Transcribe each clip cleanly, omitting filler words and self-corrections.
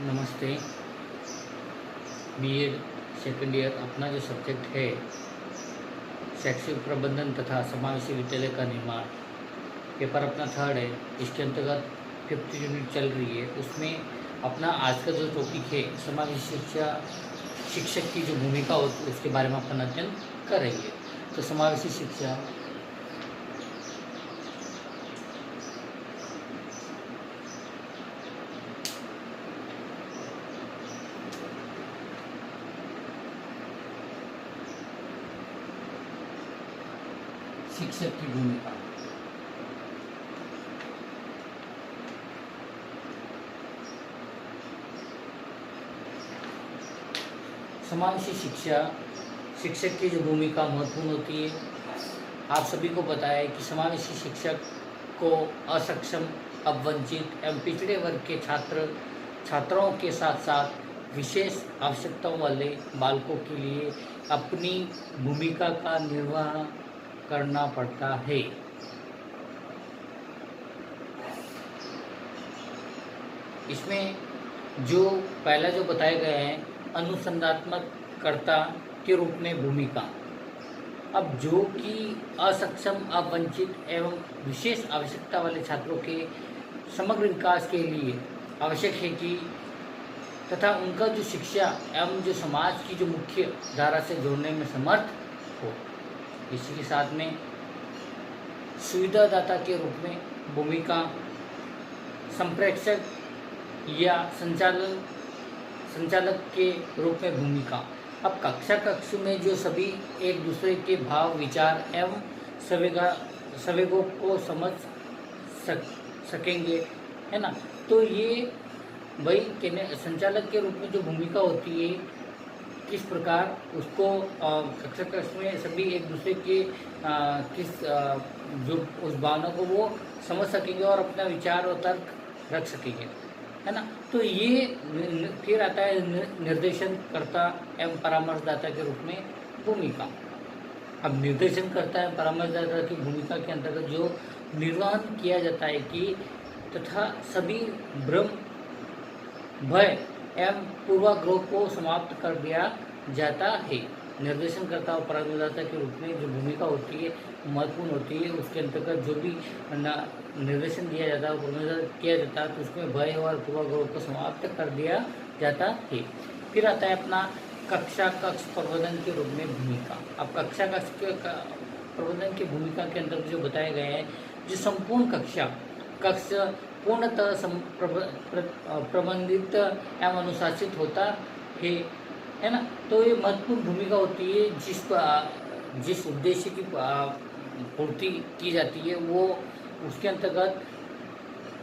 नमस्ते। BEd second year अपना जो सब्जेक्ट है शैक्षिक प्रबंधन तथा समावेशी विद्यालय का निर्माण, पेपर अपना थर्ड है। इसके अंतर्गत फिफ्थ यूनिट चल रही है। उसमें अपना आज का जो टॉपिक है समावेशी शिक्षा, शिक्षक की जो भूमिका होती है उसके बारे में अपन अध्ययन करेंगे। तो समावेशी शिक्षा शिक्षक की भूमिका। समावेशी शिक्षा, शिक्षक की जो भूमिका महत्वपूर्ण होती है। आप सभी को पता है कि समावेशी शिक्षक को असक्षम, अवंचित एवं पिछड़े वर्ग के छात्रों के साथ साथ विशेष आवश्यकताओं वाले बालकों के लिए अपनी भूमिका का निर्वहन करना पड़ता है। इसमें जो पहला जो बताया गया है अनुसंधात्मककर्ता के रूप में भूमिका। अब जो कि असक्षम, अवंचित एवं विशेष आवश्यकता वाले छात्रों के समग्र विकास के लिए आवश्यक है कि तथा उनका जो शिक्षा एवं जो समाज की जो मुख्य धारा से जोड़ने में समर्थ हो। इसी के साथ में सुविधादाता के रूप में भूमिका, संप्रेषक या संचालक के रूप में भूमिका। अब कक्ष में जो सभी एक दूसरे के भाव, विचार एवं संवेगों को समझ सकेंगे, है ना। तो ये भाई कहने संचालक के रूप में जो भूमिका होती है, किस प्रकार उसको कक्ष में सभी एक दूसरे के जो उस भावना को वो समझ सकेंगे और अपना विचार और तर्क रख सकेंगे, है ना। तो ये फिर आता है निर्देशन करता एवं परामर्शदाता के रूप में भूमिका। अब निर्देशन करता है परामर्शदाता की भूमिका के अंतर्गत जो निर्वहन किया जाता है कि तथा सभी भ्रम, भय एवं पूर्वाग्रह को समाप्त कर दिया जाता है। निर्देशनकर्ता और परामर्शदाता के रूप में जो भूमिका होती है महत्वपूर्ण होती है। उसके अंतर्गत जो भी निर्देशन दिया जाता है, परामर्श किया जाता है, तो उसमें भय और पूर्वाग्रह को समाप्त कर दिया जाता है। फिर आता है अपना कक्ष प्रबंधन के रूप में भूमिका। अब कक्ष के प्रबंधन की भूमिका के अंतर्गत जो बताए गए हैं, जो संपूर्ण कक्ष पूर्णतः प्रबंधित एवं अनुशासित होता है ना। तो ये महत्वपूर्ण भूमिका होती है जिस उद्देश्य की पूर्ति की जाती है, वो उसके अंतर्गत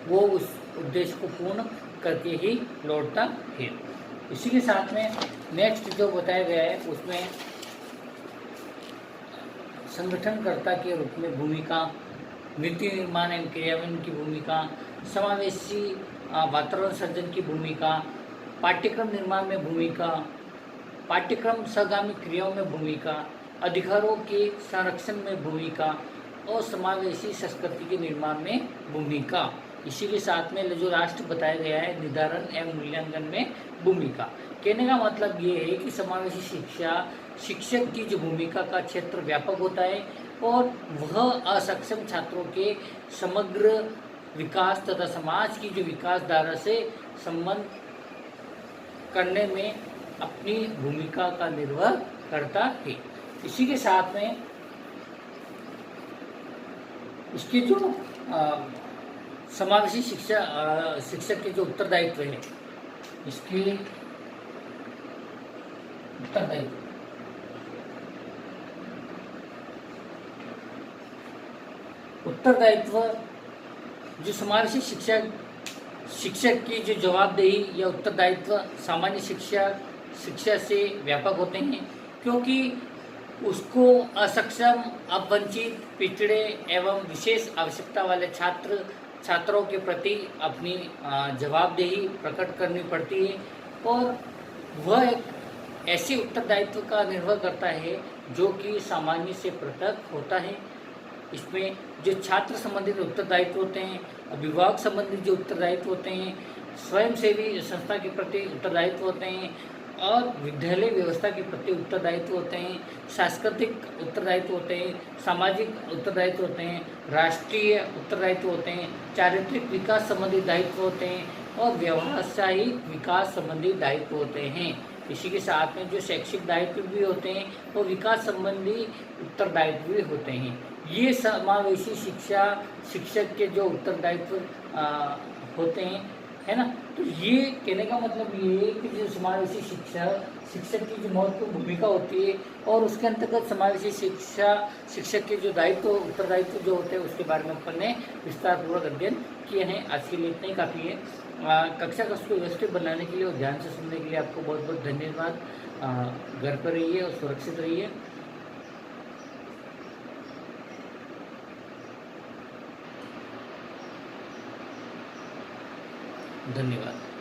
वो उस उद्देश्य को पूर्ण करके ही लौटता है। इसी के साथ में नेक्स्ट जो बताया गया है उसमें संगठनकर्ता के रूप में भूमिका, नीति निर्माण एवं क्रियान्वयन की भूमिका, समावेशी वातावरण सर्जन की भूमिका, पाठ्यक्रम निर्माण में भूमिका, पाठ्यक्रम सहगामी क्रियाओं में भूमिका, अधिकारों के संरक्षण में भूमिका और समावेशी संस्कृति के निर्माण में भूमिका। इसी के साथ में जो राष्ट्र बताया गया है निर्धारण एवं मूल्यांकन में भूमिका। कहने का मतलब ये है कि समावेशी शिक्षा, शिक्षक की जो भूमिका का क्षेत्र व्यापक होता है और वह असक्षम छात्रों के समग्र विकास तथा समाज की जो विकास धारा से संबंध करने में अपनी भूमिका का निर्वाह करता है। इसी के साथ में इसके जो समावेशी शिक्षक के जो उत्तरदायित्व है, इसके उत्तरदायित्व जो समावेशी शिक्षक की जो जवाबदेही या उत्तरदायित्व सामान्य शिक्षा से व्यापक होते हैं, क्योंकि उसको असक्षम, अवंचित, पिछड़े एवं विशेष आवश्यकता वाले छात्रों के प्रति अपनी जवाबदेही प्रकट करनी पड़ती है और वह एक ऐसे उत्तरदायित्व का निर्वाह करता है जो कि सामान्य से पृथक होता है। इसमें जो छात्र संबंधित उत्तरदायित्व होते हैं, अभिभावक संबंधित जो उत्तरदायित्व होते हैं, स्वयंसेवी संस्था के प्रति उत्तरदायित्व होते हैं और विद्यालय व्यवस्था के प्रति उत्तरदायित्व होते हैं, सांस्कृतिक उत्तरदायित्व होते हैं, सामाजिक उत्तरदायित्व होते हैं, राष्ट्रीय उत्तरदायित्व होते हैं, चारित्रिक विकास संबंधी दायित्व होते हैं और व्यावसायिक विकास संबंधी दायित्व होते हैं। इसी के साथ में जो शैक्षिक दायित्व भी होते हैं वो विकास संबंधी उत्तरदायित्व भी होते हैं। ये समावेशी शिक्षा शिक्षक के जो उत्तरदायित्व होते हैं, है ना। तो ये कहने का मतलब ये है कि जो समावेशी शिक्षा शिक्षक की जो महत्वपूर्ण भूमिका होती है और उसके अंतर्गत समावेशी शिक्षा शिक्षक के जो दायित्व उत्तरदायित्व जो होते हैं उसके बारे में अपन ने विस्तारपूर्वक अध्ययन किए हैं। आज के लिए इतना ही काफ़ी है। कक्षा का उसको व्यवस्थित बनाने के लिए और ध्यान से सुनने के लिए आपको बहुत बहुत धन्यवाद। घर पर रहिए और सुरक्षित रहिए। धन्यवाद।